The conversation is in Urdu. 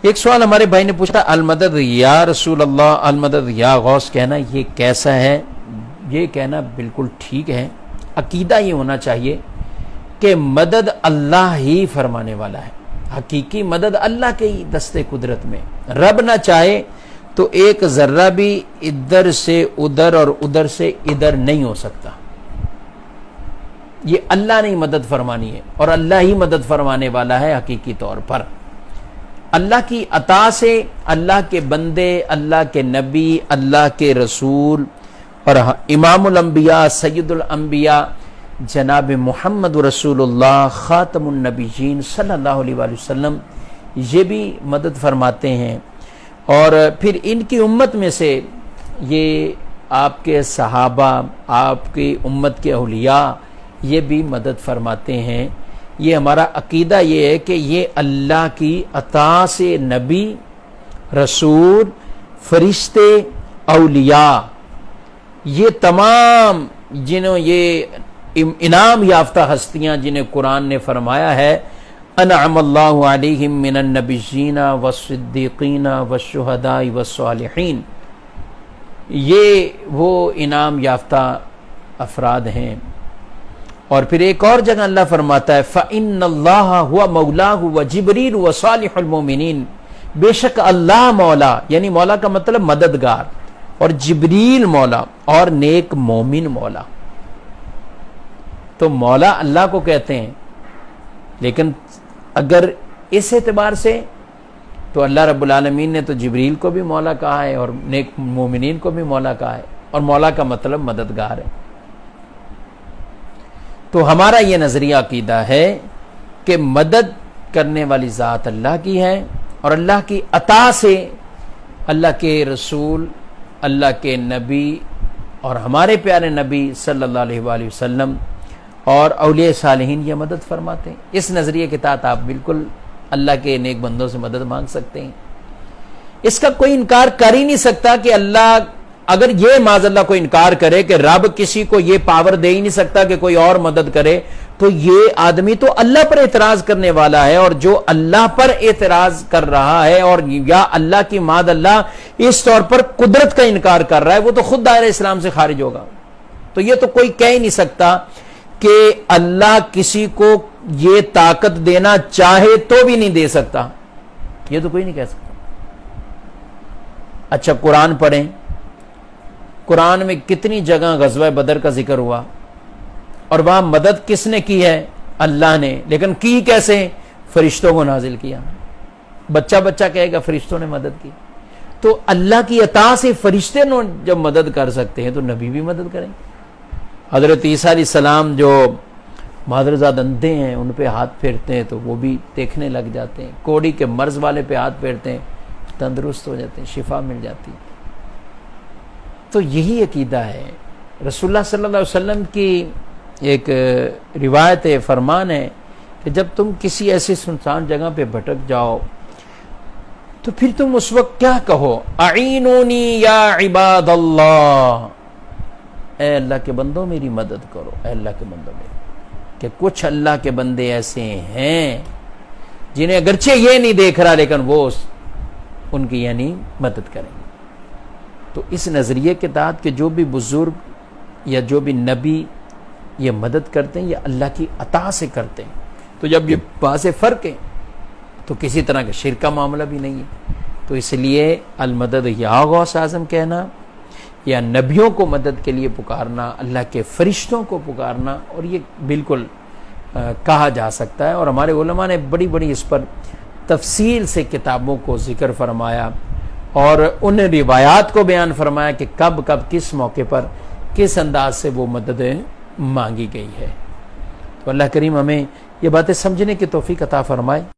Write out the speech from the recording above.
ایک سوال ہمارے بھائی نے پوچھا، المدد یا رسول اللہ، المدد یا غوث کہنا یہ کیسا ہے؟ یہ کہنا بالکل ٹھیک ہے۔ عقیدہ یہ ہونا چاہیے کہ مدد اللہ ہی فرمانے والا ہے، حقیقی مدد اللہ کے ہی دستے قدرت میں، رب نہ چاہے تو ایک ذرہ بھی ادھر سے ادھر اور ادھر سے ادھر نہیں ہو سکتا۔ یہ اللہ نے مدد فرمانی ہے اور اللہ ہی مدد فرمانے والا ہے حقیقی طور پر۔ اللہ کی عطا سے اللہ کے بندے، اللہ کے نبی، اللہ کے رسول اور امام الانبیاء، سید الانبیاء جناب محمد رسول اللہ خاتم النبیین صلی اللہ علیہ وآلہ وسلم یہ بھی مدد فرماتے ہیں، اور پھر ان کی امت میں سے یہ آپ کے صحابہ، آپ کی امت کے اولیاء یہ بھی مدد فرماتے ہیں۔ یہ ہمارا عقیدہ یہ ہے کہ یہ اللہ کی عطا سے نبی، رسول، فرشتے، اولیاء یہ تمام جنہوں یہ انعام یافتہ ہستیاں جنہیں قرآن نے فرمایا ہے انعم اللہ علیہم من النبیین والصدیقین والشہداء والصالحین، یہ وہ انعام یافتہ افراد ہیں۔ اور پھر ایک اور جگہ اللہ فرماتا ہے فَإِنَّ اللَّهَ هُوَ مَوْلَاهُ وَجِبْرِيلُ وَصَالِحُ الْمُؤْمِنِينَ، بے شک اللہ مولا، یعنی مولا کا مطلب مددگار، اور جبریل مولا اور نیک مومن مولا۔ تو مولا اللہ کو کہتے ہیں، لیکن اگر اس اعتبار سے تو اللہ رب العالمین نے تو جبریل کو بھی مولا کہا ہے اور نیک مومنین کو بھی مولا کہا ہے، اور مولا کا مطلب مددگار ہے۔ تو ہمارا یہ نظریہ عقیدہ ہے کہ مدد کرنے والی ذات اللہ کی ہے، اور اللہ کی عطا سے اللہ کے رسول، اللہ کے نبی اور ہمارے پیارے نبی صلی اللہ علیہ وآلہ وسلم اور اولیاء صالحین یہ مدد فرماتے ہیں۔ اس نظریے کے تحت آپ بالکل اللہ کے نیک بندوں سے مدد مانگ سکتے ہیں۔ اس کا کوئی انکار کر ہی نہیں سکتا کہ اللہ، اگر یہ معاذ اللہ کو انکار کرے کہ رب کسی کو یہ پاور دے ہی نہیں سکتا کہ کوئی اور مدد کرے، تو یہ آدمی تو اللہ پر اعتراض کرنے والا ہے، اور جو اللہ پر اعتراض کر رہا ہے اور یا اللہ کی معاذ اللہ اس طور پر قدرت کا انکار کر رہا ہے، وہ تو خود دائرہ اسلام سے خارج ہوگا۔ تو یہ تو کوئی کہہ ہی نہیں سکتا کہ اللہ کسی کو یہ طاقت دینا چاہے تو بھی نہیں دے سکتا، یہ تو کوئی نہیں کہہ سکتا۔ اچھا قرآن پڑھیں، قرآن میں کتنی جگہ غزوہ بدر کا ذکر ہوا، اور وہاں مدد کس نے کی ہے؟ اللہ نے، لیکن کی کیسے؟ فرشتوں کو نازل کیا۔ بچہ بچہ کہے گا فرشتوں نے مدد کی، تو اللہ کی عطا سے فرشتے جب مدد کر سکتے ہیں تو نبی بھی مدد کریں۔ حضرت عیسیٰ علیہ السلام جو مادرزاد اندھے ہیں ان پہ ہاتھ پھیرتے ہیں تو وہ بھی دیکھنے لگ جاتے ہیں، کوڑی کے مرض والے پہ ہاتھ پھیرتے ہیں تندرست ہو جاتے ہیں، شفا مل جاتی ہے۔ تو یہی عقیدہ ہے۔ رسول اللہ صلی اللہ علیہ وسلم کی ایک روایت فرمان ہے کہ جب تم کسی ایسی سنسان جگہ پہ بھٹک جاؤ تو پھر تم اس وقت کیا کہو؟ اعینونی یا عباد اللہ، اے اللہ کے بندوں میری مدد کرو، اے اللہ کے بندوں میری، کہ کچھ اللہ کے بندے ایسے ہیں جنہیں اگرچہ یہ نہیں دیکھ رہا لیکن وہ ان کی یعنی مدد کریں گے۔ تو اس نظریے کے تحت کہ جو بھی بزرگ یا جو بھی نبی یہ مدد کرتے ہیں یہ اللہ کی عطا سے کرتے ہیں، تو جب یہ واضح فرق ہے تو کسی طرح کا شرک کا معاملہ بھی نہیں ہے۔ تو اس لیے المدد یا غوث اعظم کہنا یا نبیوں کو مدد کے لیے پکارنا، اللہ کے فرشتوں کو پکارنا، اور یہ بالکل کہا جا سکتا ہے، اور ہمارے علماء نے بڑی بڑی اس پر تفصیل سے کتابوں کو ذکر فرمایا اور ان روایات کو بیان فرمایا کہ کب کب کس موقع پر کس انداز سے وہ مدد مانگی گئی ہے۔ تو اللہ کریم ہمیں یہ باتیں سمجھنے کی توفیق عطا فرمائے۔